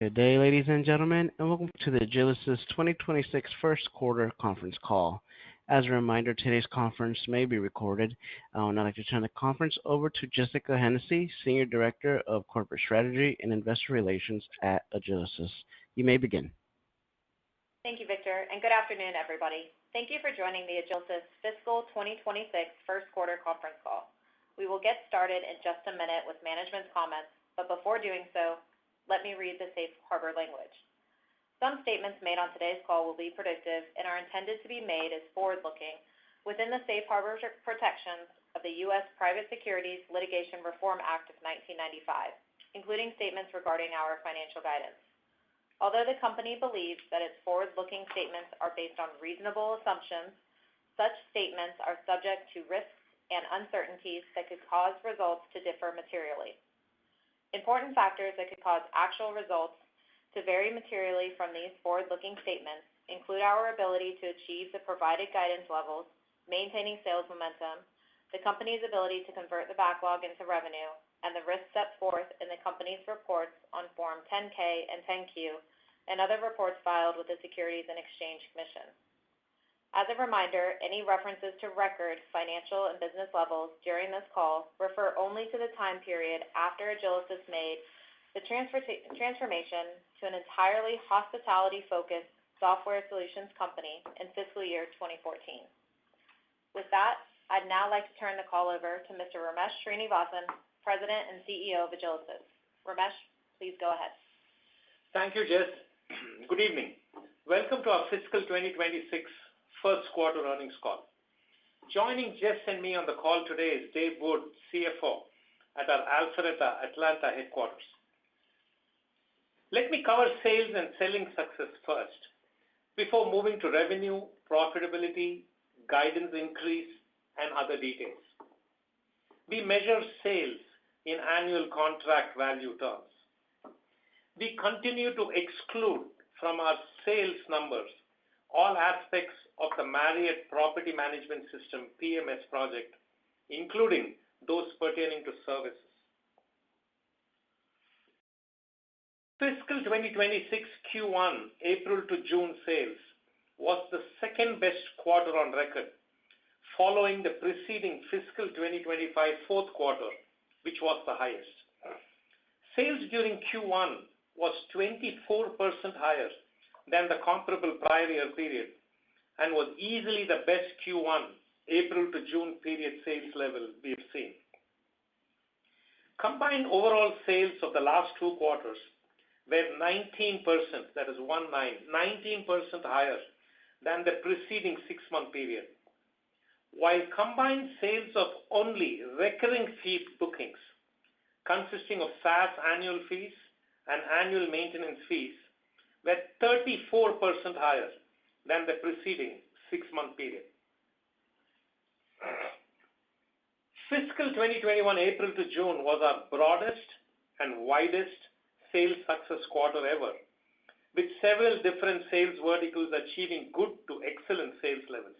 Good day, ladies and gentlemen, and welcome to the Agilysys 2026 first quarter conference call. As a reminder, today's conference may be recorded. I would now like to turn the conference over to Jessica Hennessy, Senior Director of Corporate Strategy and Investor Relations at Agilysys. You may begin. Thank you, Victor, and good afternoon, everybody. Thank you for joining the Agilysys Fiscal 2026 first quarter conference call. We will get started in just a minute with management's comments, but before doing so, let me read the safe harbor language. Some statements made on today's call will be predictive and are intended to be made as forward-looking within the safe harbor protections of the U.S. Private Securities Litigation Reform Act of 1995, including statements regarding our financial guidance. Although the company believes that its forward-looking statements are based on reasonable assumptions, such statements are subject to risks and uncertainties that could cause results to differ materially. Important factors that could cause actual results to vary materially from these forward-looking statements include our ability to achieve the provided guidance levels, maintaining sales momentum, the company's ability to convert the backlog into revenue, and the risks set forth in the company's reports on Form 10-K and 10-Q and other reports filed with the Securities and Exchange Commission. As a reminder, any references to record financial and business levels during this call refer only to the time period after Agilysys made the transformation to an entirely hospitality-focused software solutions company in fiscal year 2014. With that, I'd now like to turn the call over to Mr. Ramesh Srinivasan, President and CEO of Agilysys. Ramesh, please go ahead. Thank you, Jess. Good evening. Welcome to our fiscal 2026 first quarter earnings call. Joining Jess and me on the call today is Dave Wood, CFO at our Alpharetta, Atlanta headquarters. Let me cover sales and selling success first before moving to revenue, profitability, guidance increase, and other details. We measure sales in annual contract value terms. We continue to exclude from our sales numbers all aspects of the Marriott Property Management System PMS project, including those pertaining to services. Fiscal 2026 Q1 April to June sales was the second best quarter on record, following the preceding fiscal 2025 fourth quarter, which was the highest. Sales during Q1 was 24% higher than the comparable prior year period and was easily the best Q1 April to June period sales level we have seen. Combined overall sales of the last two quarters were 19%, that is 19% higher than the preceding 6-month period, while combined sales of only recurring fee bookings consisting of SaaS annual fees and annual maintenance fees were 34% higher than the preceding 6-month period. Fiscal 2021 April to June was our broadest and widest sales success quarter ever, with several different sales verticals achieving good to excellent sales levels.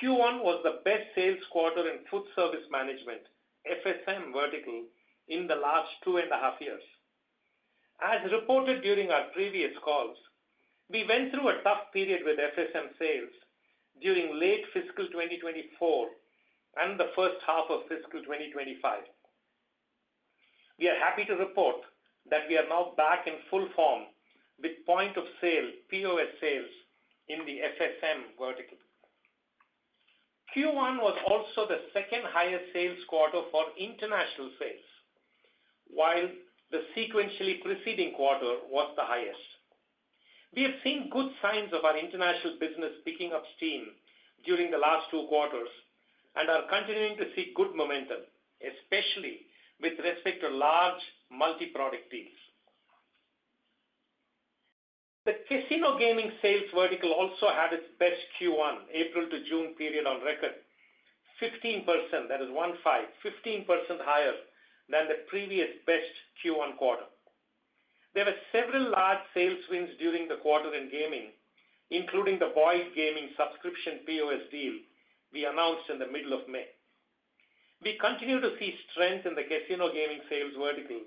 Q1 was the best sales quarter in food service management, FSM vertical, in the last 2.5 years. As reported during our previous calls, we went through a tough period with FSM sales during late fiscal 2024 and the first half of fiscal 2025. We are happy to report that we are now back in full form with point of sale POS sales in the FSM vertical. Q1 was also the second highest sales quarter for international sales, while the sequentially preceding quarter was the highest. We have seen good signs of our international business picking up steam during the last two quarters and are continuing to see good momentum, especially with respect to large multi-product deals. The casino gaming sales vertical also had its best Q1 April to June period on record, 15%, that is 15% higher than the previous best Q1 quarter. There were several large sales wins during the quarter in gaming, including the Boyd Gaming subscription POS deal we announced in the middle of May. We continue to see strength in the casino gaming sales vertical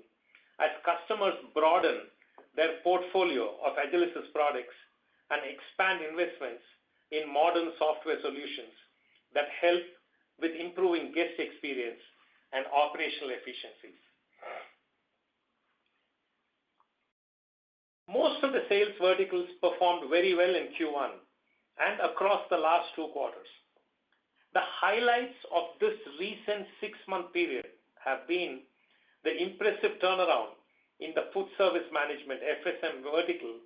as customers broaden their portfolio of Agilysys products and expand investments in modern software solutions that help with improving guest experience and operational efficiencies. Most of the sales verticals performed very well in Q1 and across the last 2 quarters. The highlights of this recent 6-month period have been the impressive turnaround in the food service management FSM vertical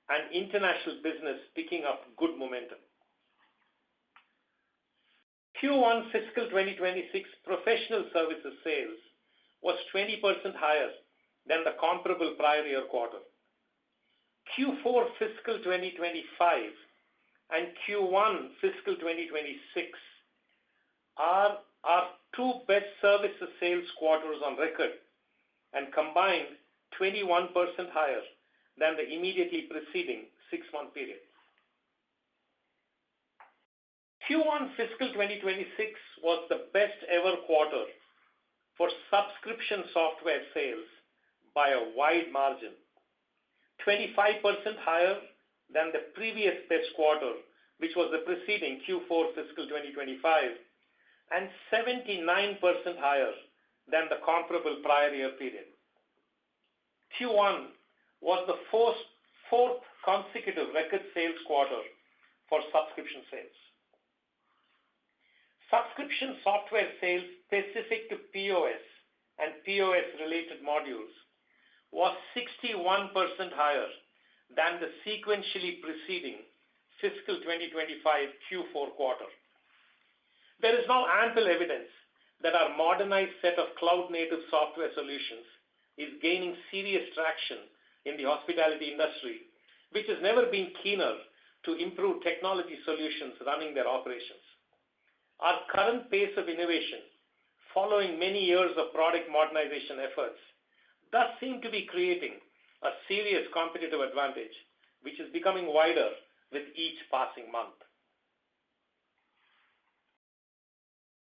and international business picking up good momentum. Q1 fiscal 2026 professional services sales was 20% higher than the comparable prior year quarter. Q4 fiscal 2025 and Q1 fiscal 2026 are our 2 best services sales quarters on record and combined 21% higher than the immediately preceding 6-month period. Q1 fiscal 2026 was the best ever quarter for subscription software sales by a wide margin, 25% higher than the previous best quarter, which was the preceding Q4 fiscal 2025, and 79% higher than the comparable prior year period. Q1 was the fourth consecutive record sales quarter for subscription sales. Subscription software sales specific to POS and POS-related modules was 61% higher than the sequentially preceding fiscal 2025 Q4 quarter. There is now ample evidence that our modernized set of cloud-native software solutions is gaining serious traction in the hospitality industry, which has never been keener to improve technology solutions running their operations. Our current pace of innovation, following many years of product modernization efforts, does seem to be creating a serious competitive advantage, which is becoming wider with each passing month.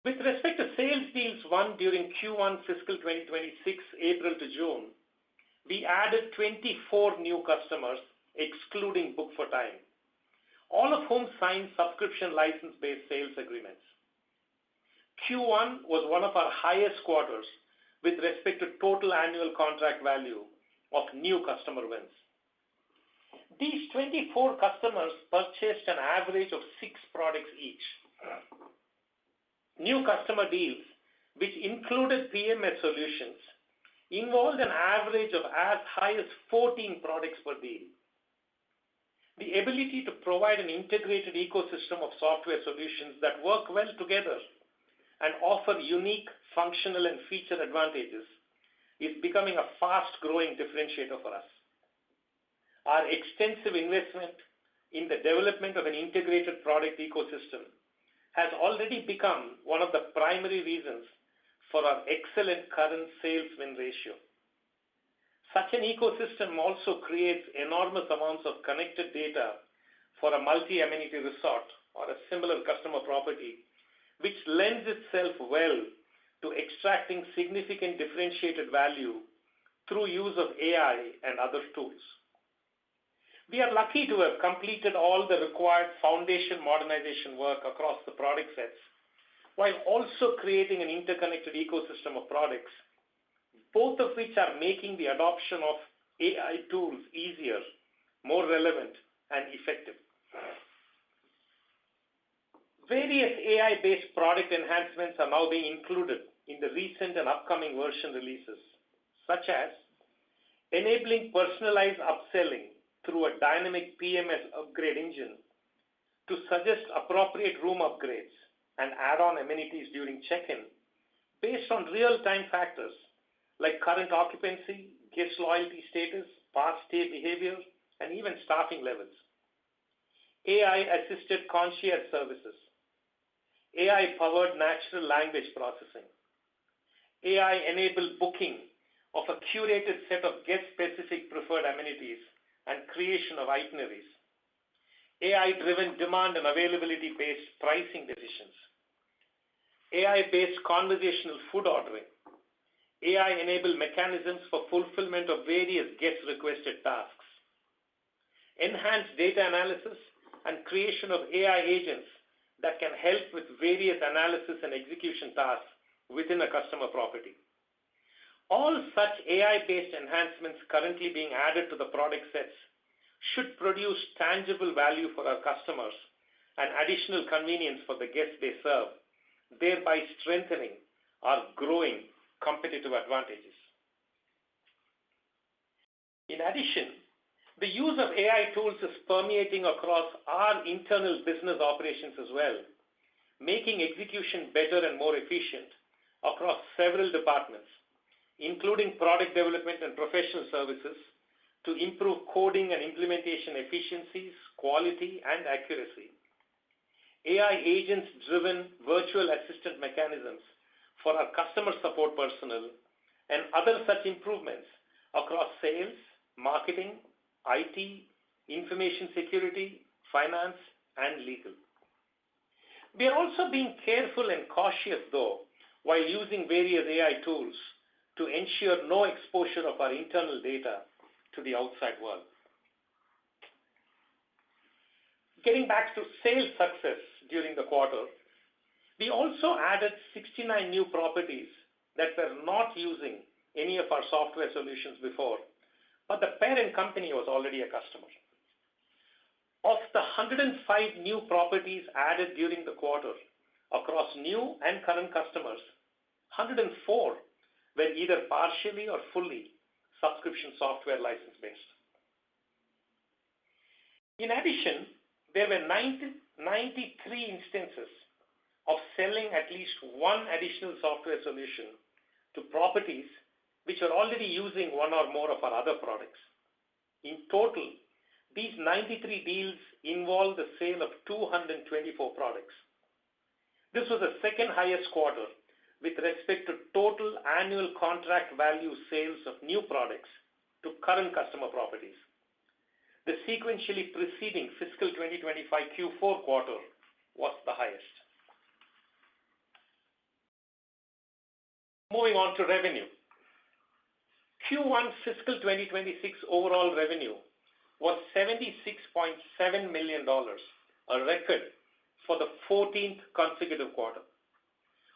With respect to sales deals won during Q1 fiscal 2026, April to June, we added 24 new customers, excluding Book for Time, all of whom signed subscription license-based sales agreements. Q1 was one of our highest quarters with respect to total annual contract value of new customer wins. These 24 customers purchased an average of 6 products each. New customer deals, which included PMS solutions, involved an average of as high as 14 products per deal. The ability to provide an integrated ecosystem of software solutions that work well together and offer unique functional and feature advantages is becoming a fast-growing differentiator for us. Our extensive investment in the development of an integrated product ecosystem has already become one of the primary reasons for our excellent current sales win ratio. Such an ecosystem also creates enormous amounts of connected data for a multi-amenity resort or a similar customer property, which lends itself well to extracting significant differentiated value through use of AI and other tools. We are lucky to have completed all the required foundation modernization work across the product sets, while also creating an interconnected ecosystem of products, both of which are making the adoption of AI tools easier, more relevant, and effective. Various AI-based product enhancements are now being included in the recent and upcoming version releases, such as enabling personalized upselling through a dynamic PMS upgrade engine to suggest appropriate room upgrades and add-on amenities during check-in based on real-time factors like current occupancy, guest loyalty status, past stay behavior, and even staffing levels. AI-assisted concierge services, AI-powered natural language processing, AI-enabled booking of a curated set of guest-specific preferred amenities and creation of itineraries, AI-driven demand and availability-based pricing decisions, AI-based conversational food ordering, AI-enabled mechanisms for fulfillment of various guest-requested tasks, enhanced data analysis, and creation of AI agents that can help with various analysis and execution tasks within a customer property. All such AI-based enhancements currently being added to the product sets should produce tangible value for our customers and additional convenience for the guests they serve, thereby strengthening our growing competitive advantages. In addition, the use of AI tools is permeating across our internal business operations as well, making execution better and more efficient across several departments, including product development and professional services, to improve coding and implementation efficiencies, quality, and accuracy. AI agents-driven virtual assistant mechanisms for our customer support personnel and other such improvements across sales, marketing, IT, information security, finance, and legal. We are also being careful and cautious, though, while using various AI tools to ensure no exposure of our internal data to the outside world. Getting back to sales success during the quarter, we also added 69 new properties that were not using any of our software solutions before, but the parent company was already a customer. Of the 105 new properties added during the quarter across new and current customers, 104 were either partially or fully subscription software license-based. In addition, there were 93 instances of selling at least one additional software solution to properties which are already using one or more of our other products. In total, these 93 deals involved the sale of 224 products. This was the second highest quarter with respect to total annual contract value sales of new products to current customer properties. The sequentially preceding fiscal 2025 Q4 quarter was the highest. Moving on to revenue. Q1 fiscal 2026 overall revenue was $76.7 million, a record for the 14th consecutive quarter.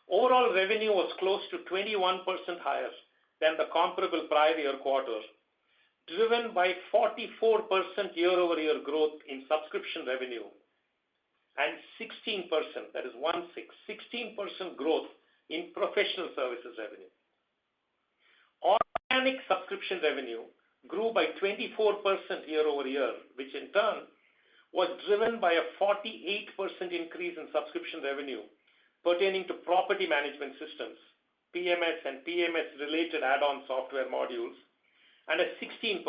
Overall revenue was close to 21% higher than the comparable prior year quarter, driven by 44% year-over-year growth in subscription revenue and 16%, that is 16% growth in professional services revenue. Organic subscription revenue grew by 24% year-over-year, which in turn was driven by a 48% increase in subscription revenue pertaining to property management systems, PMS and PMS-related add-on software modules, and a 16%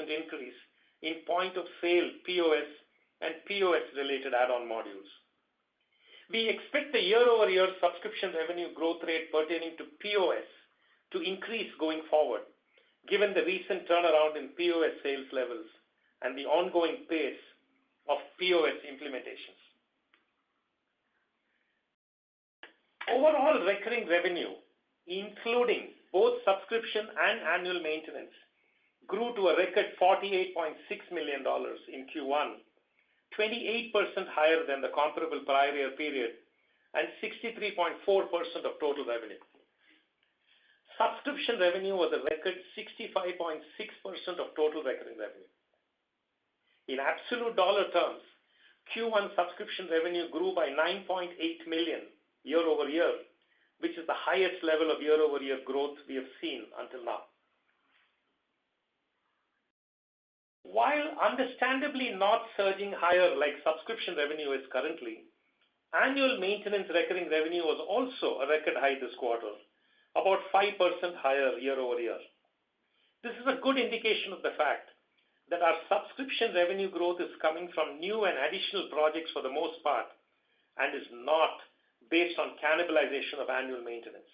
increase in point-of-sale POS and POS-related add-on modules. We expect the year-over-year subscription revenue growth rate pertaining to POS to increase going forward, given the recent turnaround in POS sales levels and the ongoing pace of POS implementations. Overall recurring revenue, including both subscription and annual maintenance, grew to a record $48.6 million in Q1, 28% higher than the comparable prior year period and 63.4% of total revenue. Subscription revenue was a record 65.6% of total recurring revenue. In absolute dollar terms, Q1 subscription revenue grew by $9.8 million year-over-year, which is the highest level of year-over-year growth we have seen until now. While understandably not surging higher like subscription revenue is currently, annual maintenance recurring revenue was also a record high this quarter, about 5% higher year-over-year. This is a good indication of the fact that our subscription revenue growth is coming from new and additional projects for the most part and is not based on cannibalization of annual maintenance.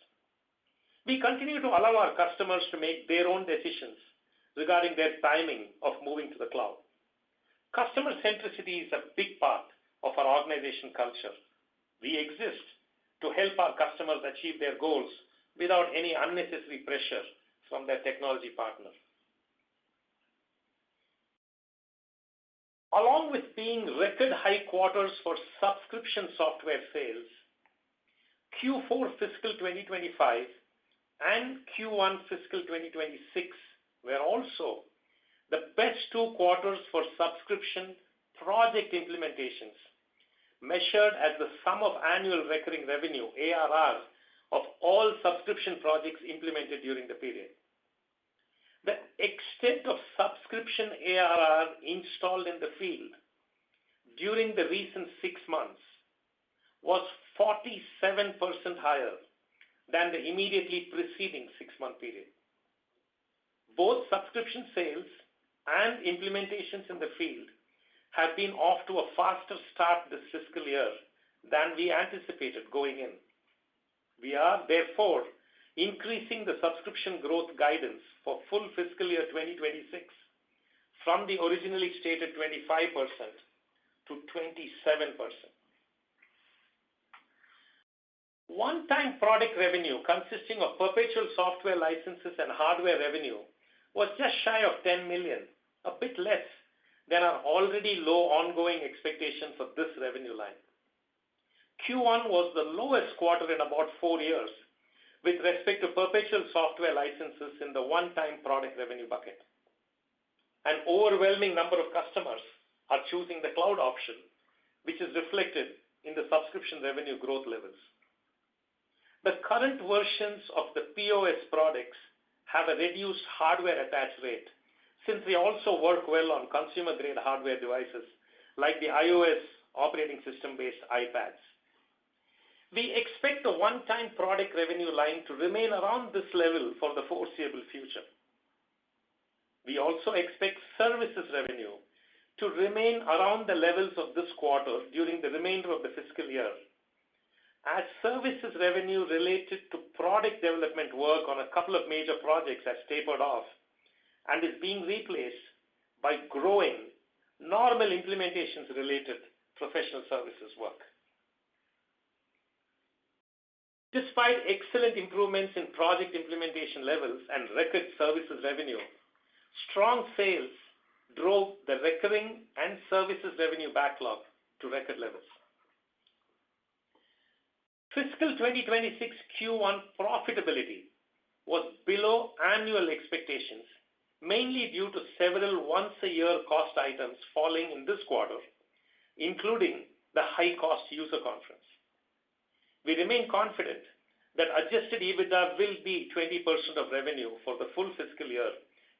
We continue to allow our customers to make their own decisions regarding their timing of moving to the cloud. Customer centricity is a big part of our organization culture. We exist to help our customers achieve their goals without any unnecessary pressure from their technology partner. Along with being record high quarters for subscription software sales, Q4 fiscal 2025 and Q1 fiscal 2026 were also the best 2 quarters for subscription project implementations, measured as the sum of annual recurring revenue, ARR, of all subscription projects implemented during the period. The extent of subscription ARR installed in the field during the recent 6 months was 47% higher than the immediately preceding 6-month period. Both subscription sales and implementations in the field have been off to a faster start this fiscal year than we anticipated going in. We are, therefore, increasing the subscription growth guidance for full fiscal year 2026 from the originally stated 25% to 27%. One-time product revenue consisting of perpetual software licenses and hardware revenue was just shy of $10 million, a bit less than our already low ongoing expectation for this revenue line. Q1 was the lowest quarter in about 4 years with respect to perpetual software licenses in the one-time product revenue bucket. An overwhelming number of customers are choosing the cloud option, which is reflected in the subscription revenue growth levels. The current versions of the POS products have a reduced hardware attach rate, since they also work well on consumer-grade hardware devices like the iOS operating system-based iPads. We expect the one-time product revenue line to remain around this level for the foreseeable future. We also expect services revenue to remain around the levels of this quarter during the remainder of the fiscal year, as services revenue related to product development work on a couple of major projects has tapered off and is being replaced by growing normal implementations-related professional services work. Despite excellent improvements in project implementation levels and record services revenue, strong sales drove the recurring and services revenue backlog to record levels. Fiscal 2026 Q1 profitability was below annual expectations, mainly due to several once-a-year cost items falling in this quarter, including the high-cost user conference. We remain confident that adjusted EBITDA will be 20% of revenue for the full fiscal year,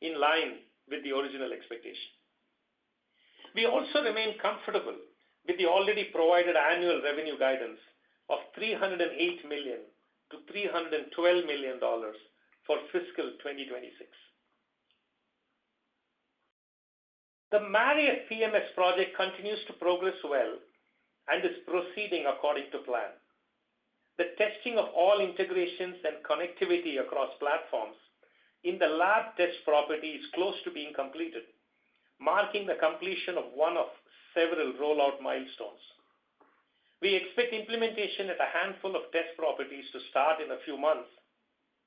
in line with the original expectation. We also remain comfortable with the already provided annual revenue guidance of $308 million to $312 million for fiscal 2026. The Marriott PMS project continues to progress well and is proceeding according to plan. The testing of all integrations and connectivity across platforms in the lab test property is close to being completed, marking the completion of one of several rollout milestones. We expect implementation at a handful of test properties to start in a few months,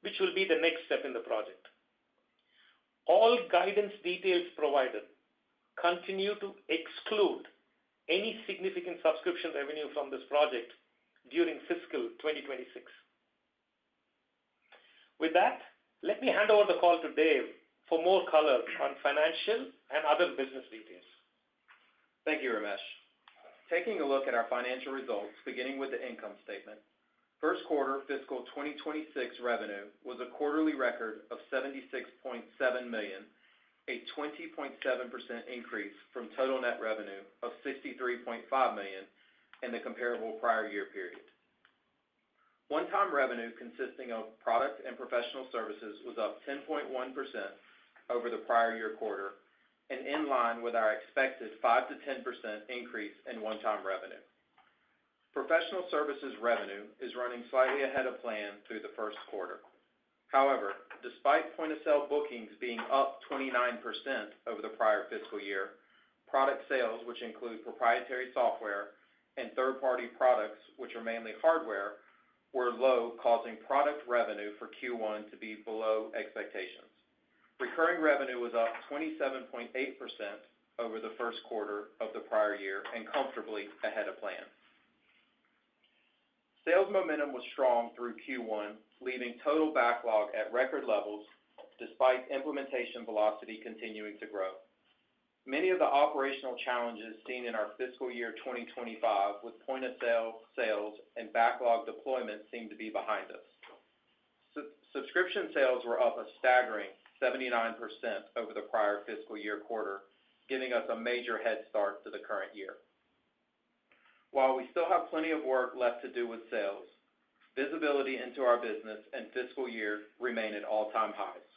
which will be the next step in the project. All guidance details provided continue to exclude any significant subscription revenue from this project during fiscal 2026. With that, let me hand over the call to Dave for more color on financial and other business details. Thank you, Ramesh. Taking a look at our financial results, beginning with the income statement. First quarter fiscal 2026 revenue was a quarterly record of $76.7 million, a 20.7% increase from total net revenue of $63.5 million in the comparable prior year period. One-time revenue consisting of product and professional services was up 10.1% over the prior year quarter, and in line with our expected 5 to 10% increase in one-time revenue. Professional services revenue is running slightly ahead of plan through the first quarter. However, despite point-of-sale bookings being up 29% over the prior fiscal year, product sales, which include proprietary software and third-party products, which are mainly hardware, were low, causing product revenue for Q1 to be below expectations. Recurring revenue was up 27.8% over the first quarter of the prior year and comfortably ahead of plan. Sales momentum was strong through Q1, leaving total backlog at record levels despite implementation velocity continuing to grow. Many of the operational challenges seen in our fiscal year 2025 with point-of-sale sales and backlog deployment seem to be behind us. Subscription sales were up a staggering 79% over the prior fiscal year quarter, giving us a major head start to the current year. While we still have plenty of work left to do with sales, visibility into our business and fiscal year remain at all-time highs.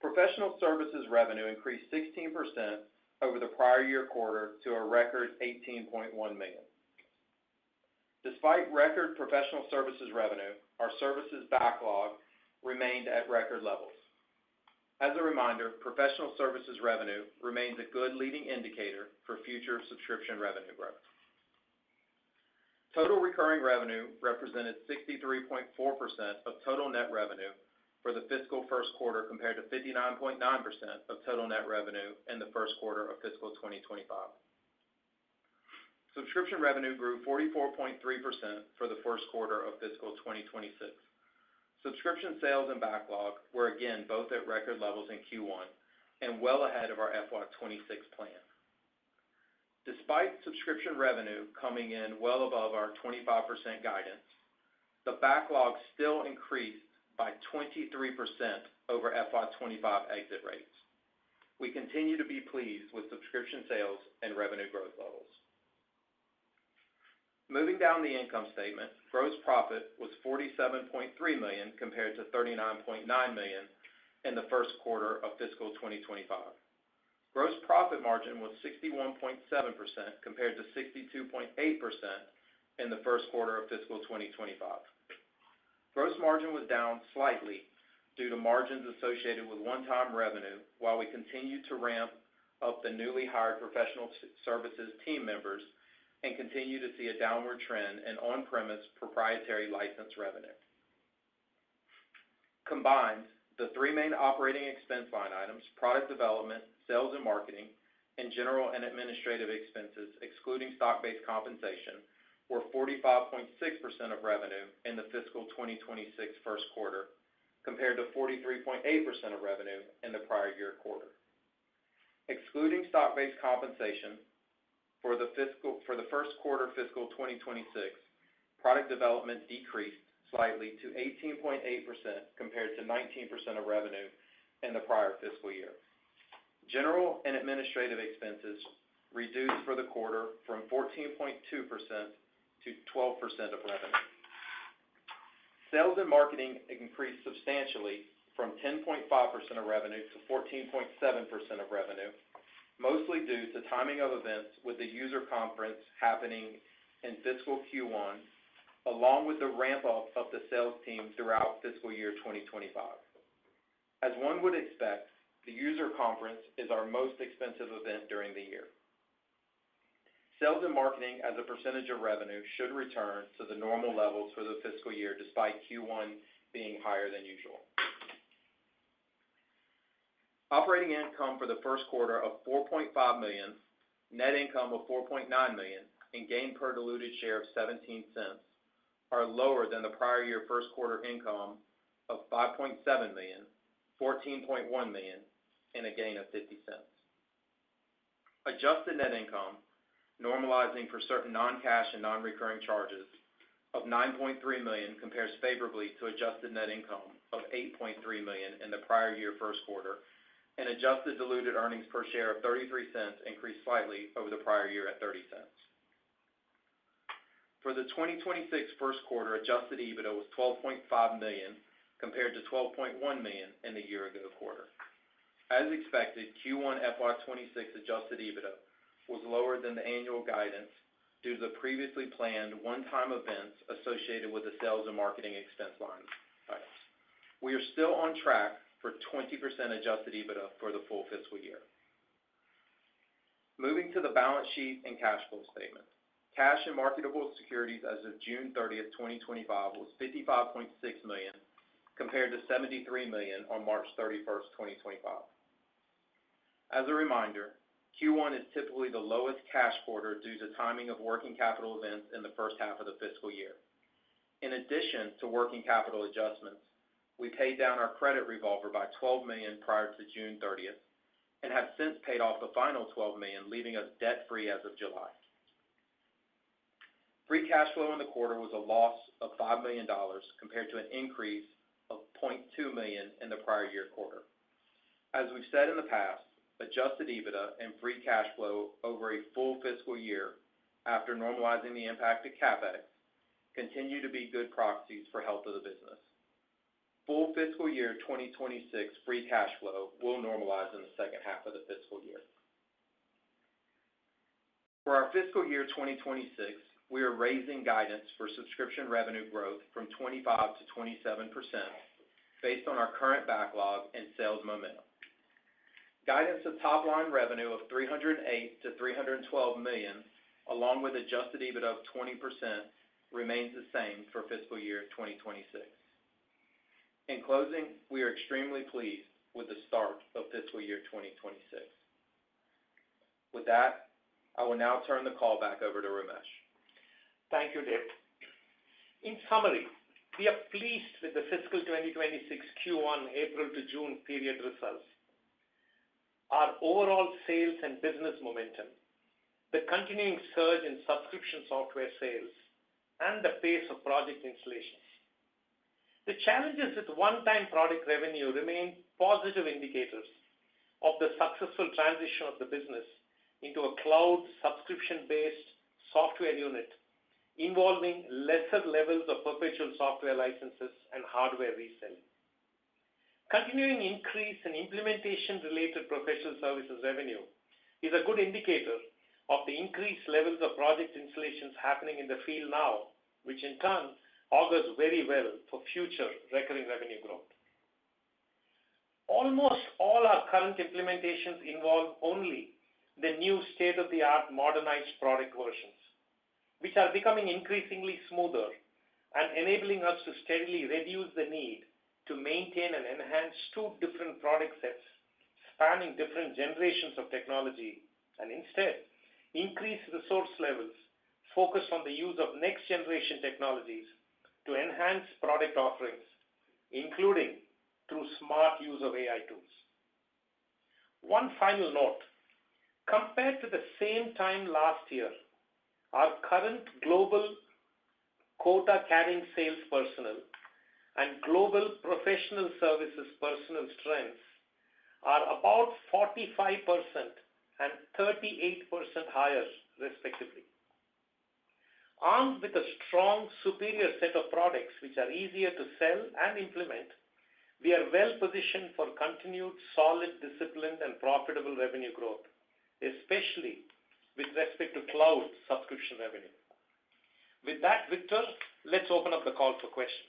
Professional services revenue increased 16% over the prior year quarter to a record $18.1 million. Despite record professional services revenue, our services backlog remained at record levels. As a reminder, professional services revenue remains a good leading indicator for future subscription revenue growth. Total recurring revenue represented 63.4% of total net revenue for the fiscal first quarter compared to 59.9% of total net revenue in the first quarter of fiscal 2025. Subscription revenue grew 44.3% for the first quarter of fiscal 2026. Subscription sales and backlog were again both at record levels in Q1 and well ahead of our FY 26 plan. Despite subscription revenue coming in well above our 25% guidance, the backlog still increased by 23% over FY 25 exit rates. We continue to be pleased with subscription sales and revenue growth levels. Moving down the income statement, gross profit was $47.3 million compared to $39.9 million in the first quarter of fiscal 2025. Gross profit margin was 61.7% compared to 62.8% in the first quarter of fiscal 2025. Gross margin was down slightly due to margins associated with one-time revenue while we continue to ramp up the newly hired professional services team members and continue to see a downward trend in on-premise proprietary license revenue. Combined, the three main operating expense line items, product development, sales and marketing, and general and administrative expenses, excluding stock-based compensation, were 45.6% of revenue in the fiscal 2026 first quarter, compared to 43.8% of revenue in the prior year quarter. Excluding stock-based compensation, for the first quarter fiscal 2026, product development decreased slightly to 18.8% compared to 19% of revenue in the prior fiscal year. General and administrative expenses reduced for the quarter from 14.2% to 12% of revenue. Sales and marketing increased substantially from 10.5% of revenue to 14.7% of revenue, mostly due to timing of events with the user conference happening in fiscal Q1, along with the ramp-up of the sales team throughout fiscal year 2025. As one would expect, the user conference is our most expensive event during the year. Sales and marketing as a percentage of revenue should return to the normal levels for the fiscal year despite Q1 being higher than usual. Operating income for the first quarter of $4.5 million, net income of $4.9 million, and gain per diluted share of 17 cents are lower than the prior year first quarter income of $5.7 million, $14.1 million, and a gain of 50 cents. Adjusted net income, normalizing for certain non-cash and non-recurring charges, of $9.3 million compares favorably to adjusted net income of $8.3 million in the prior year first quarter, and adjusted diluted earnings per share of 33 cents increased slightly over the prior year at 30 cents. For the 2026 first quarter, adjusted EBITDA was $12.5 million compared to $12.1 million in the year-ago quarter. As expected, Q1 FY 26 adjusted EBITDA was lower than the annual guidance due to the previously planned one-time events associated with the sales and marketing expense line items. We are still on track for 20% adjusted EBITDA for the full fiscal year. Moving to the balance sheet and cash flow statement. cash and marketable securities as of June 30th, 2025 was $55.6 million compared to $73 million on March 31st, 2025. As a reminder, Q1 is typically the lowest cash quarter due to timing of working capital events in the first half of the fiscal year. In addition to working capital adjustments, we paid down our credit revolver by $12 million prior to June 30th and have since paid off the final $12 million, leaving us debt-free as of July. Free cash flow in the quarter was a loss of $5 million compared to an increase of $0.2 million in the prior year quarter. As we've said in the past, adjusted EBITDA and free cash flow over a full fiscal year after normalizing the impact of CapEx continue to be good proxies for health of the business. Full fiscal year 2026 free cash flow will normalize in the second half of the fiscal year. For our fiscal year 2026, we are raising guidance for subscription revenue growth from 25 to 27% based on our current backlog and sales momentum. Guidance of top-line revenue of $308 to $312 million, along with adjusted EBITDA of 20%, remains the same for fiscal year 2026. In closing, we are extremely pleased with the start of fiscal year 2026. With that, I will now turn the call back over to Ramesh. Thank you, Dave. In summary, we are pleased with the fiscal 2026 Q1 April to June period results. Our overall sales and business momentum, the continuing surge in subscription software sales, and the pace of project installations. The challenges with one-time product revenue remain positive indicators of the successful transition of the business into a cloud subscription-based software unit involving lesser levels of perpetual software licenses and hardware reselling. Continuing increase in implementation-related professional services revenue is a good indicator of the increased levels of project installations happening in the field now, which in turn augurs very well for future recurring revenue growth. Almost all our current implementations involve only the new state-of-the-art modernized product versions, which are becoming increasingly smoother and enabling us to steadily reduce the need to maintain and enhance two different product sets spanning different generations of technology, and instead increase resource levels focused on the use of next-generation technologies to enhance product offerings, including through smart use of AI tools. One final note, compared to the same time last year, our current global quota-carrying sales personnel and global professional services personnel strengths are about 45% and 38% higher, respectively. Armed with a strong, superior set of products which are easier to sell and implement, we are well positioned for continued solid, disciplined, and profitable revenue growth, especially with respect to cloud subscription revenue. With that, Victor, let's open up the call for questions.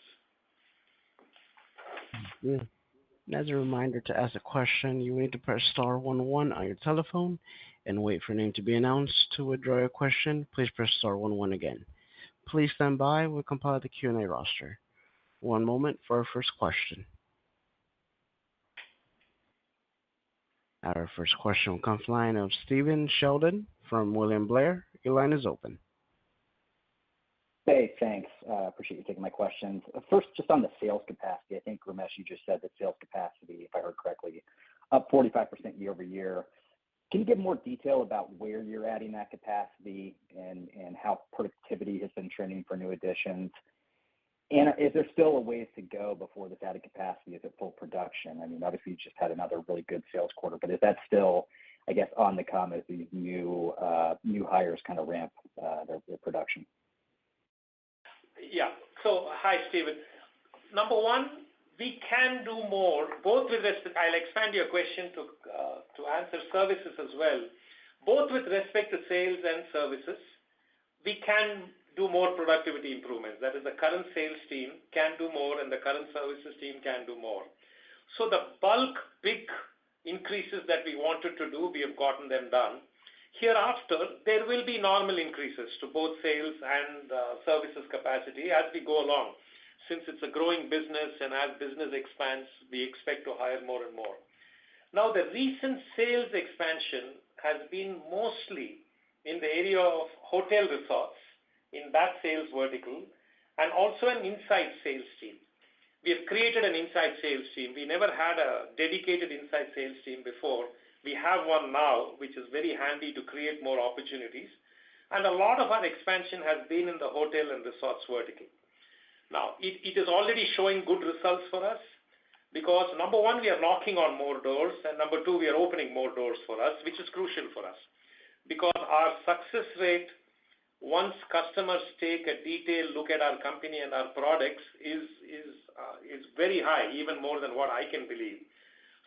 As a reminder, to ask a question, you need to press star 11 on your telephone and wait for your name to be announced. To withdraw your question, please press star 11 again. Please stand by. We'll compile the Q&A roster. One moment for our first question. Our first question will come from the line of Stephen Sheldon from William Blair. Your line is open. Hey, thanks. Appreciate you taking my questions. First, just on the sales capacity, I think, Ramesh, you just said that sales capacity, if I heard correctly, up 45% year over year. Can you give more detail about where you're adding that capacity and how productivity has been trending for new additions? And is there still a ways to go before this added capacity is at full production? I mean, obviously, you just had another really good sales quarter, but is that still, I guess, on the come as these new hires kind of ramp their production? Yeah. So, hi, Stephen. Number one, we can do more, both with respect, I'll expand your question to answer services as well. Both with respect to sales and services, we can do more productivity improvements. That is, the current sales team can do more and the current services team can do more. So the bulk, big increases that we wanted to do, we have gotten them done. Hereafter, there will be normal increases to both sales and services capacity as we go along. Since it's a growing business and as business expands, we expect to hire more and more. Now, the recent sales expansion has been mostly in the area of hotel resorts, in that sales vertical, and also an inside sales team. We have created an inside sales team. We never had a dedicated inside sales team before. We have one now, which is very handy to create more opportunities. And a lot of our expansion has been in the hotel and resorts vertical. Now, it is already showing good results for us because, number one, we are knocking on more doors, and number two, we are opening more doors for us, which is crucial for us. Because our success rate, once customers take a detailed look at our company and our products, is very high, even more than what I can believe.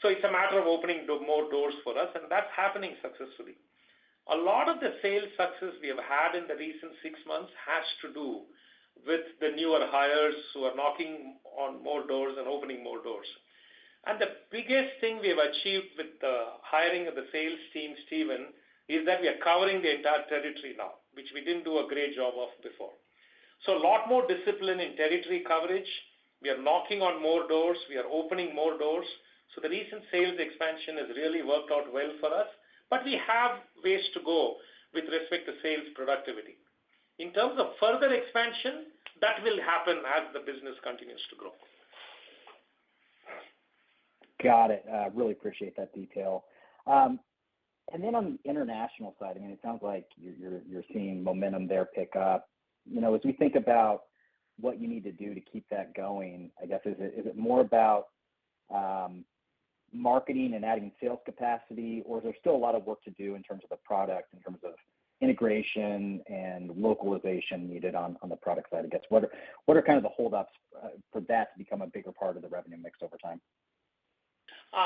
So it's a matter of opening more doors for us, and that's happening successfully. A lot of the sales success we have had in the recent 6 months has to do with the newer hires who are knocking on more doors and opening more doors. And the biggest thing we have achieved with the hiring of the sales team, Stephen, is that we are covering the entire territory now, which we didn't do a great job of before. So a lot more discipline in territory coverage. We are knocking on more doors. We are opening more doors. So the recent sales expansion has really worked out well for us, but we have ways to go with respect to sales productivity. In terms of further expansion, that will happen as the business continues to grow. Got it. Really appreciate that detail. And then on the international side, I mean, it sounds like you're seeing momentum there pick up. You know, as we think about what you need to do to keep that going, I guess, is it more about marketing and adding sales capacity, or is there still a lot of work to do in terms of the product, in terms of integration and localization needed on the product side? I guess, what are kind of the holdups for that to become a bigger part of the revenue mix over time?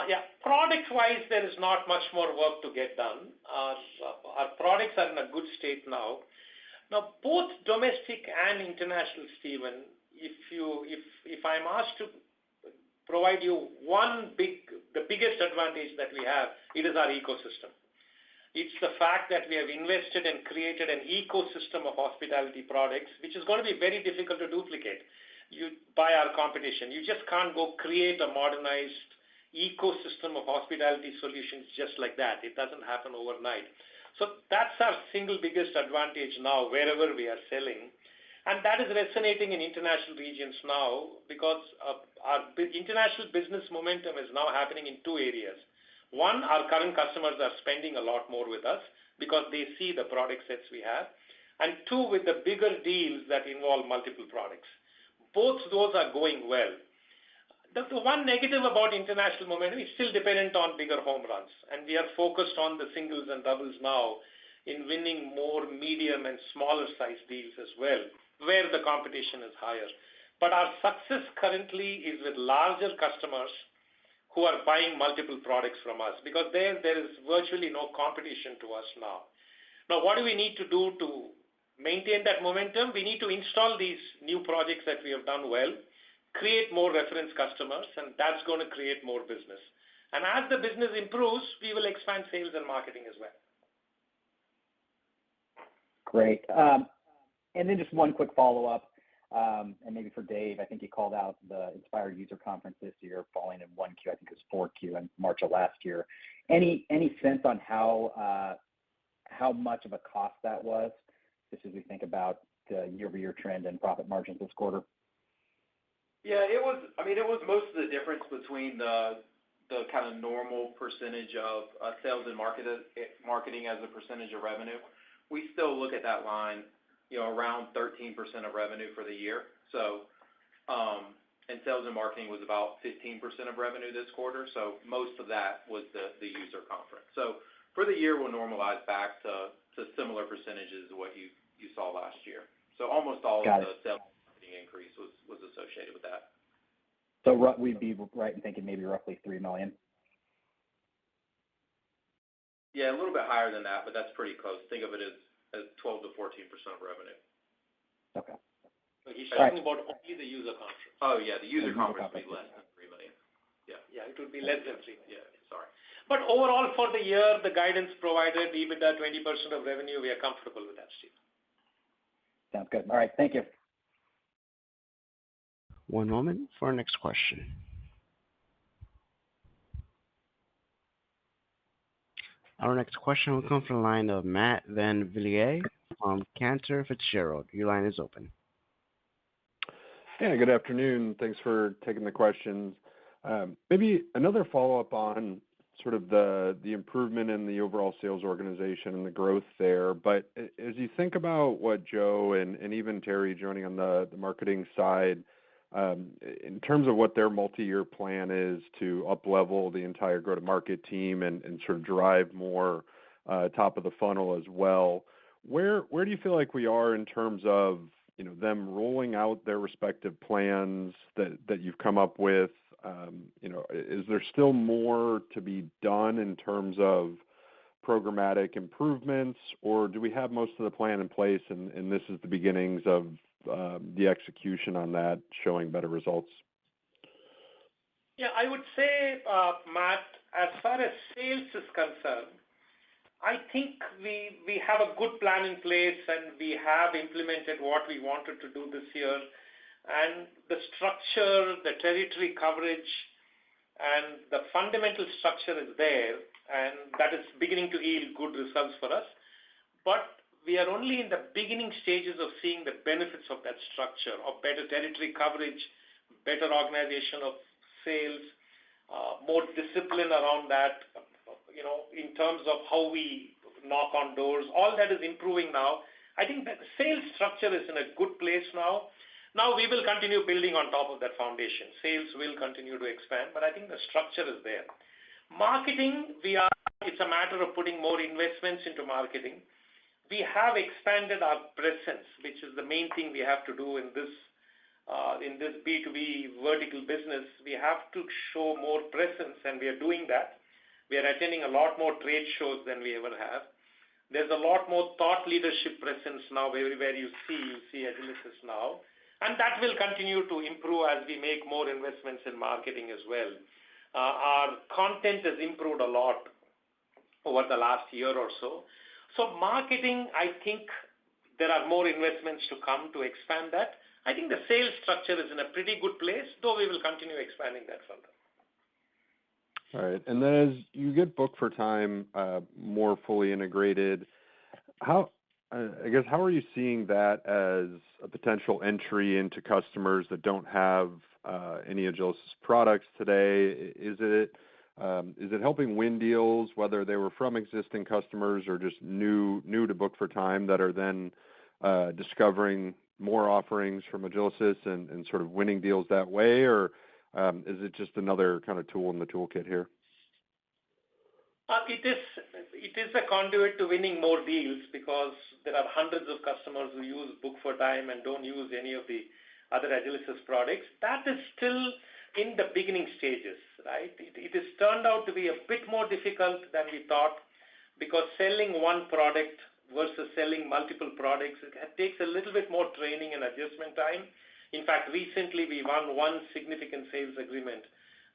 Yeah, product-wise, there is not much more work to get done. Our products are in a good state now. Now, both domestic and international, Stephen, if I'm asked to provide you the biggest advantage that we have, it is our ecosystem. It's the fact that we have invested and created an ecosystem of hospitality products, which is going to be very difficult to duplicate by our competition. You just can't go create a modernized ecosystem of hospitality solutions just like that. It doesn't happen overnight. So that's our single biggest advantage now, wherever we are selling. And that is resonating in international regions now because our international business momentum is now happening in two areas. One, our current customers are spending a lot more with us because they see the product sets we have. And two, with the bigger deals that involve multiple products. Both those are going well. The one negative about international momentum is still dependent on bigger home runs. And we are focused on the singles and doubles now in winning more medium and smaller size deals as well, where the competition is higher. But our success currently is with larger customers who are buying multiple products from us because there is virtually no competition to us now. Now, what do we need to do to maintain that momentum? We need to install these new projects that we have done well, create more reference customers, and that's going to create more business. And as the business improves, we will expand sales and marketing as well. Great. And then just one quick follow-up, and maybe for Dave. I think you called out the Inspired User Conference this year falling in 1Q. I think it was 4Q in March of last year. Any sense on how much of a cost that was, just as we think about the year-over-year trend and profit margins this quarter? Yeah, it was most of the difference between the kind of normal percentage of sales and marketing as a percentage of revenue. We still look at that line, around 13% of revenue for the year. So, and sales and marketing was about 15% of revenue this quarter. So most of that was the user conference. So for the year, we'll normalize back to similar percentages of what you saw last year. So almost all of the sales and marketing increase was associated with that. So we'd be right in thinking maybe roughly $3 million? Yeah, a little bit higher than that, but that's pretty close. Think of it as 12 to 14% of revenue. Okay. So he's talking about only the user conference. Oh, yeah, the user conference would be less than $3 million. Yeah. Yeah, it would be less than $3 million. Yeah, sorry. But overall, for the year, the guidance provided, EBITDA 20% of revenue, we are comfortable with that, Steve. Sounds good. All right. Thank you. One moment for our next question. Our next question will come from the line of Matt Van Vliet from Cantor Fitzgerald. Your line is open. Yeah, good afternoon. Thanks for taking the questions. Maybe another follow-up on sort of the improvement in the overall sales organization and the growth there. But as you think about what Joe and even Terry joining on the marketing side, in terms of what their multi-year plan is to up-level the entire go-to-market team and sort of drive more top of the funnel as well, where do you feel like we are in terms of them rolling out their respective plans that you've come up with? Is there still more to be done in terms of programmatic improvements, or do we have most of the plan in place and this is the beginnings of the execution on that showing better results? Yeah, I would say, Matt, as far as sales is concerned, I think we have a good plan in place and we have implemented what we wanted to do this year. And the structure, the territory coverage, and the fundamental structure is there, and that is beginning to yield good results for us. But we are only in the beginning stages of seeing the benefits of that structure, of better territory coverage, better organization of sales, more discipline around that, in terms of how we knock on doors. All that is improving now. I think that the sales structure is in a good place now. Now we will continue building on top of that foundation. Sales will continue to expand, but I think the structure is there. Marketing, it's a matter of putting more investments into marketing. We have expanded our presence, which is the main thing we have to do in this B2B vertical business. We have to show more presence, and we are doing that. We are attending a lot more trade shows than we ever have. There's a lot more thought leadership presence now everywhere you see Agilysys now. And that will continue to improve as we make more investments in marketing as well. Our content has improved a lot over the last year or so. So marketing, I think there are more investments to come to expand that. I think the sales structure is in a pretty good place, though we will continue expanding that further. All right. And then as you get Book for Time more fully integrated, how are you seeing that as a potential entry into customers that don't have any Agilysys products today? Is it helping win deals, whether they were from existing customers or just new to Book for Time that are then discovering more offerings from Agilysys and sort of winning deals that way, or is it just another kind of tool in the toolkit here? It is a conduit to winning more deals because there are hundreds of customers who use Book for Time and don't use any of the other Agilysys products. That is still in the beginning stages, right? It has turned out to be a bit more difficult than we thought because selling one product versus selling multiple products, it takes a little bit more training and adjustment time. In fact, recently we won one significant sales agreement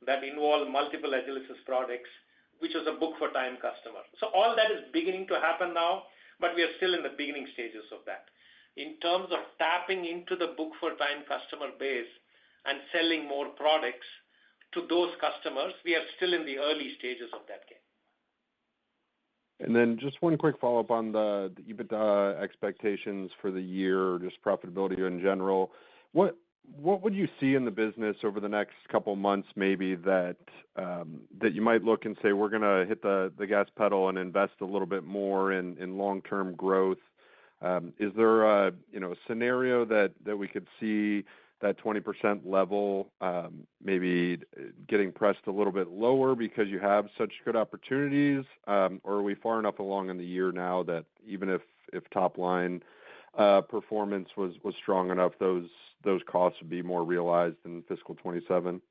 that involved multiple Agilysys products, which was a Book for Time customer. So all that is beginning to happen now, but we are still in the beginning stages of that. In terms of tapping into the Book for Time customer base and selling more products to those customers, we are still in the early stages of that game. And then just one quick follow-up on the EBITDA expectations for the year, or just profitability in general. What would you see in the business over the next couple months, maybe that you might look and say, we're going to hit the gas pedal and invest a little bit more in long-term growth? Is there a scenario that we could see that 20% level maybe getting pressed a little bit lower because you have such good opportunities? Or are we far enough along in the year now that even if top line performance was strong enough, those costs would be more realized in fiscal 27?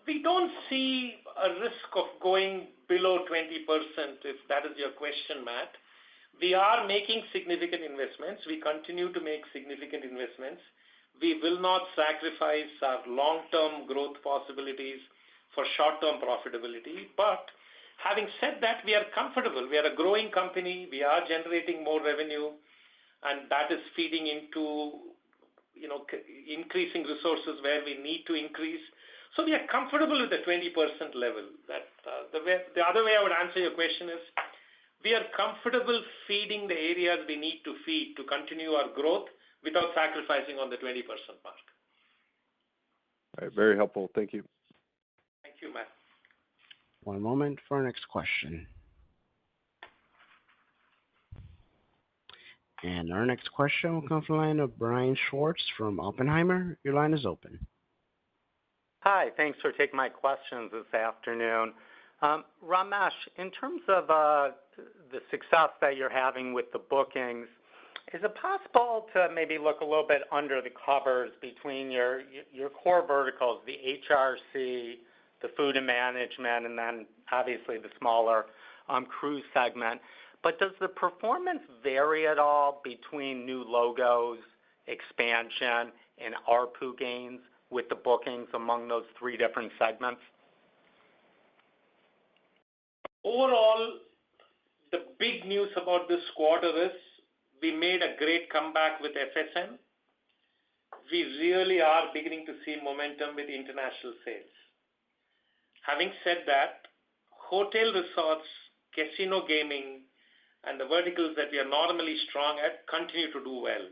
We don't see a risk of going below 20%, if that is your question, Matt. We are making significant investments. We continue to make significant investments. We will not sacrifice our long-term growth possibilities for short-term profitability. But having said that, we are comfortable. We are a growing company. We are generating more revenue, and that is feeding into increasing resources where we need to increase. So we are comfortable with the 20% level. That the other way I would answer your question is, we are comfortable feeding the areas we need to feed to continue our growth without sacrificing on the 20% mark. All right, very helpful. Thank you. Thank you, Matt. One moment for our next question. And our next question will come from the line of Brian Schwartz from Oppenheimer. Your line is open. Hi, thanks for taking my questions this afternoon. Ramesh, in terms of the success that you're having with the bookings, is it possible to maybe look a little bit under the covers between your core verticals, the HRC, the food and management, and then obviously the smaller cruise segment? But does the performance vary at all between new logos, expansion, and ARPU gains with the bookings among those three different segments? Overall, the big news about this quarter is we made a great comeback with FSM. We really are beginning to see momentum with international sales. Having said that, hotel resorts, casino gaming, and the verticals that we are normally strong at continue to do well.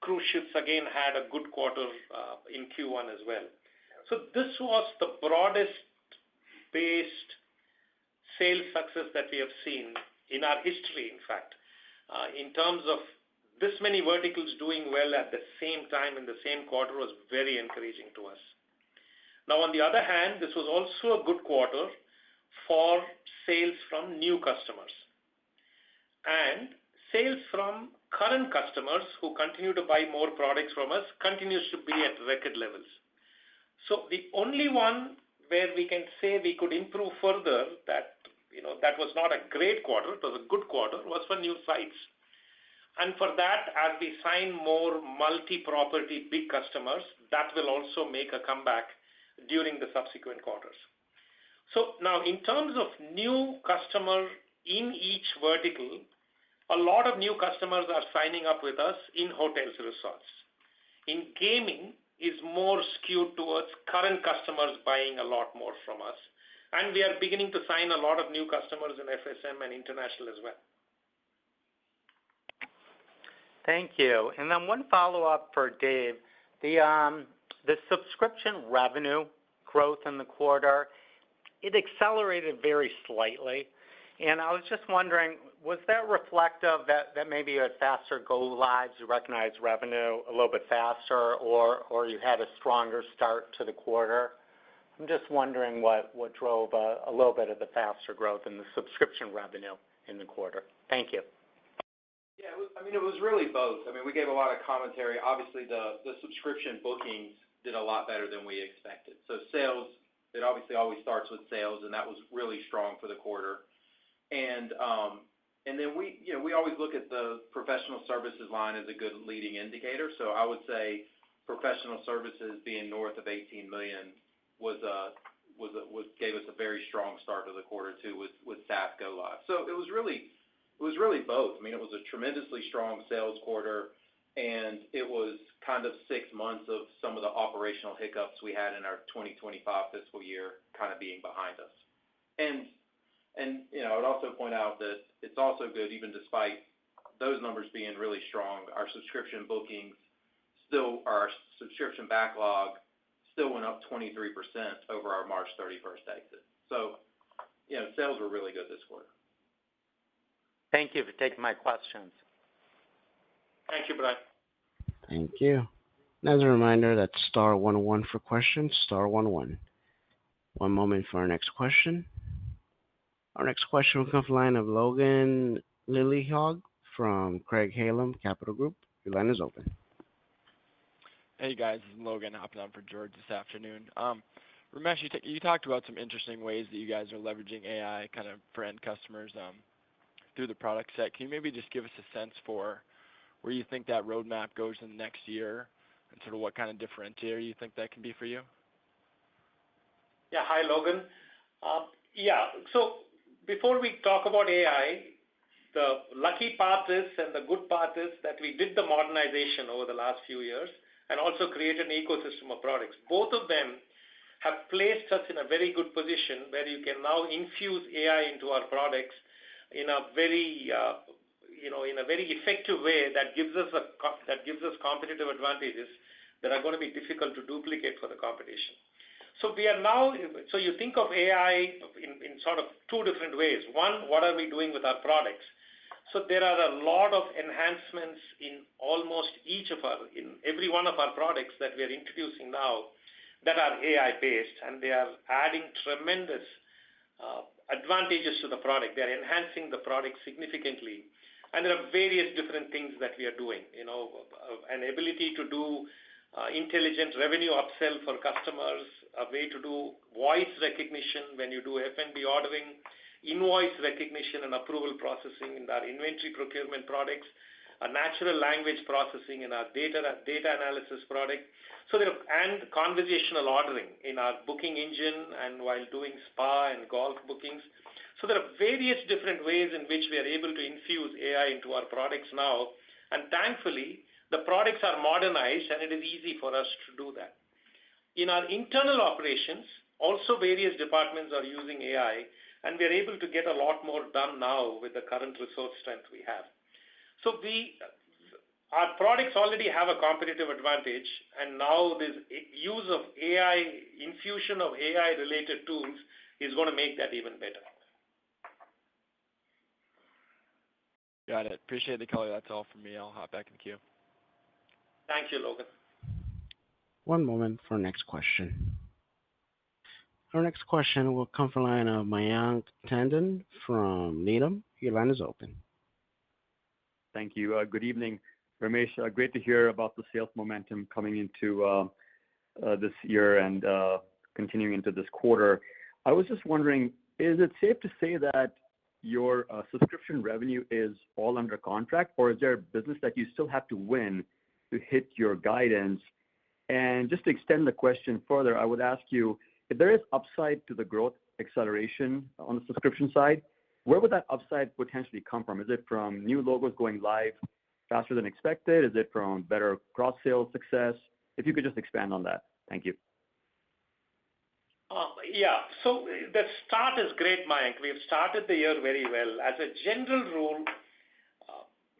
Cruise ships again had a good quarter in Q1 as well. So this was the broadest based sales success that we have seen in our history, in fact. In terms of this many verticals doing well at the same time in the same quarter was very encouraging to us. Now, on the other hand, this was also a good quarter for sales from new customers. And sales from current customers who continue to buy more products from us continues to be at record levels. So the only one where we can say we could improve further, that was not a great quarter, it was a good quarter, was for new sites. And for that, as we sign more multi-property big customers, that will also make a comeback during the subsequent quarters. So now, in terms of new customer in each vertical, a lot of new customers are signing up with us in hotels and resorts. In gaming is more skewed towards current customers buying a lot more from us. And we are beginning to sign a lot of new customers in FSM and international as well. Thank you. And then one follow-up for Dave. The subscription revenue growth in the quarter, it accelerated very slightly. And I was just wondering, was that reflective that maybe you had faster go lives, you recognized revenue a little bit faster, or you had a stronger start to the quarter? I'm just wondering what drove a little bit of the faster growth in the subscription revenue in the quarter. Thank you. Yeah, it was really both. We gave a lot of commentary. Obviously, the subscription bookings did a lot better than we expected. So sales, it obviously always starts with sales, and that was really strong for the quarter. And then we always look at the professional services line as a good leading indicator. So I would say professional services being north of $18 million gave us a very strong start to the quarter too with SaaS go live. So it was really both. It was a tremendously strong sales quarter, and it was kind of 6 months of some of the operational hiccups we had in our 2025 fiscal year kind of being behind us. And I would also point out that it's also good, even despite those numbers being really strong, our subscription backlog still went up 23% over our March 31st exit. So, sales were really good this quarter. Thank you for taking my questions. Thank you, Brian. Thank you. And as a reminder, that's star 11 for questions, star 11. One moment for our next question. Our next question will come from the line of Logan Lillyhog from Craig-Hallum Capital Group. Your line is open. Hey guys, this is Logan hopping on for George this afternoon. Ramesh, you talked about some interesting ways that you guys are leveraging AI kind of for end customers through the product set. Can you maybe just give us a sense for where you think that roadmap goes in the next year and sort of what kind of differentiator you think that can be for you? Yeah. Hi, Logan. Yeah. So before we talk about AI, the lucky part is and the good part is that we did the modernization over the last few years and also created an ecosystem of products. Both of them have placed us in a very good position where you can now infuse AI into our products in a very in a very effective way that gives us competitive advantages that are going to be difficult to duplicate for the competition. So we are now. So you think of AI in sort of two different ways. One, what are we doing with our products? So there are a lot of enhancements in every one of our products that we are introducing now that are AI-based, and they are adding tremendous advantages to the product. They are enhancing the product significantly. And there are various different things that we are doing. An ability to do intelligent revenue upsell for customers, a way to do voice recognition when you do F&B ordering, invoice recognition and approval processing in our inventory procurement products, a natural language processing in our data analysis product, and conversational ordering in our booking engine and while doing spa and golf bookings. So there are various different ways in which we are able to infuse AI into our products now, and thankfully, the products are modernized and it is easy for us to do that. In our internal operations, also various departments are using AI, and we are able to get a lot more done now with the current resource strength we have. So our products already have a competitive advantage, and now this use of AI, infusion of AI-related tools is going to make that even better. Got it. Appreciate the color. That's all from me. I'll hop back in the queue. Thank you, Logan. One moment for our next question. Our next question will come from the line of Mayank Tandon from Needham. Your line is open. Thank you. Good evening, Ramesh. Great to hear about the sales momentum coming into this year and continuing into this quarter. I was just wondering, is it safe to say that your subscription revenue is all under contract, or is there business that you still have to win to hit your guidance? And just to extend the question further, I would ask you, if there is upside to the growth acceleration on the subscription side, where would that upside potentially come from? Is it from new logos going live faster than expected? Is it from better cross-sale success? If you could just expand on that. Thank you. Yeah. So the start is great, Mayank. We have started the year very well. As a general rule,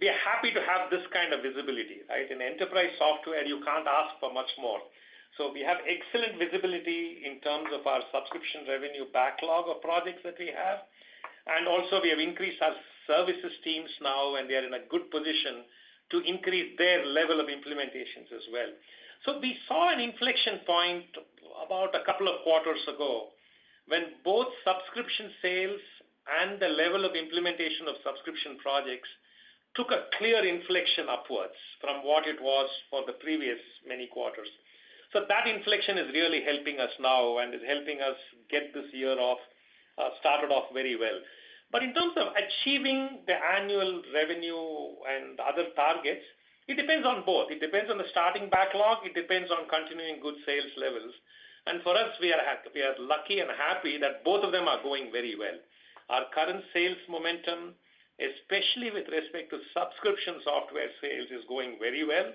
we are happy to have this kind of visibility, right? In enterprise software, you can't ask for much more. So we have excellent visibility in terms of our subscription revenue backlog of projects that we have. And also, we have increased our services teams now, and they are in a good position to increase their level of implementations as well. So we saw an inflection point about a couple of quarters ago when both subscription sales and the level of implementation of subscription projects took a clear inflection upwards from what it was for the previous many quarters. So that inflection is really helping us now and is helping us get this year started off very well. But in terms of achieving the annual revenue and other targets, it depends on both. It depends on the starting backlog. It depends on continuing good sales levels. And for us, we are lucky and happy that both of them are going very well. Our current sales momentum, especially with respect to subscription software sales, is going very well.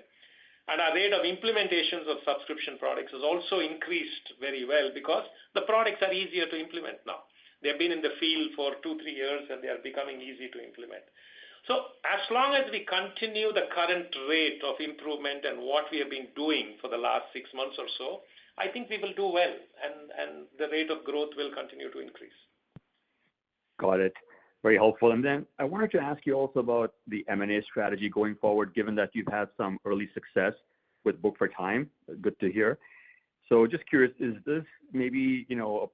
And our rate of implementations of subscription products has also increased very well because the products are easier to implement now. They've been in the field for 2-3 years, and they are becoming easy to implement. So as long as we continue the current rate of improvement and what we have been doing for the last 6 months or so, I think we will do well, and the rate of growth will continue to increase. Got it. Very helpful. And then I wanted to ask you also about the M&A strategy going forward, given that you've had some early success with Book for Time. Good to hear. So just curious, is this maybe a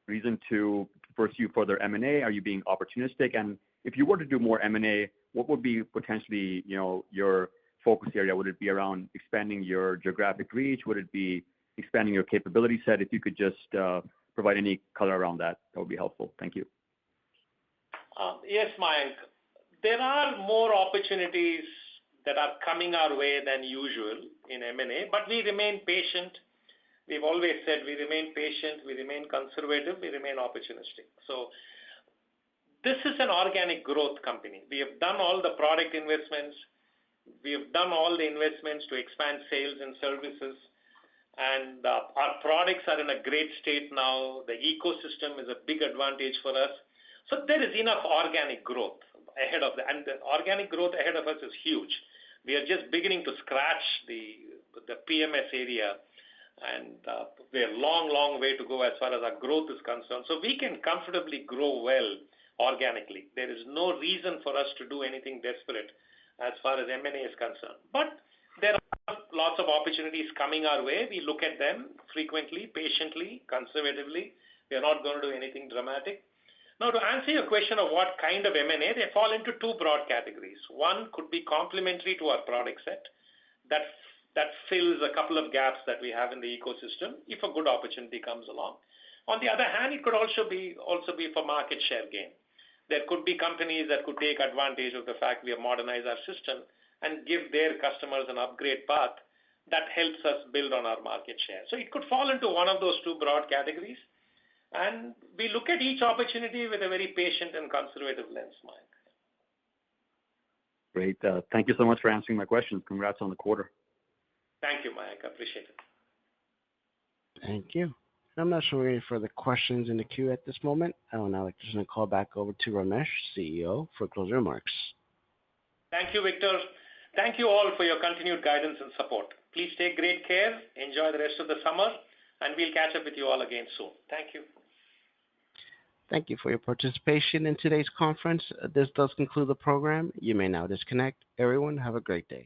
reason to pursue further M&A? Are you being opportunistic? And if you were to do more M&A, what would be potentially your focus area? Would it be around expanding your geographic reach? Would it be expanding your capability set? If you could just provide any color around that, that would be helpful. Thank you. Yes, Mayank. There are more opportunities that are coming our way than usual in M&A, but we remain patient, we've always said we remain patient, we remain conservative, we remain opportunistic. So this is an organic growth company. We have done all the product investments. We have done all the investments to expand sales and services, and our products are in a great state now. The ecosystem is a big advantage for us. So there is enough organic growth ahead of and the organic growth ahead of us is huge. We are just beginning to scratch the PMS area, and we have a long way to go as far as our growth is concerned. So we can comfortably grow well organically. There is no reason for us to do anything desperate as far as M&A is concerned. But there are lots of opportunities coming our way. We look at them frequently, patiently, conservatively. We are not going to do anything dramatic. Now, to answer your question of what kind of M&A, they fall into two broad categories. One could be complementary to our product set. That fills a couple of gaps that we have in the ecosystem if a good opportunity comes along. On the other hand, it could also be for market share gain. There could be companies that could take advantage of the fact we have modernized our system and give their customers an upgrade path that helps us build on our market share. So it could fall into one of those two broad categories. And we look at each opportunity with a very patient and conservative lens, Mike. Great. Thank you so much for answering my questions. Congrats on the quarter. Thank you, Mike. I appreciate it. Thank you. I'm not sure any further questions in the queue at this moment. I will now like to turn the call back over to Ramesh, CEO, for closing remarks. Thank you, Victor. Thank you all for your continued guidance and support. Please take great care, enjoy the rest of the summer, and we'll catch up with you all again soon. Thank you. Thank you for your participation in today's conference. This does conclude the program. You may now disconnect. Everyone, have a great day.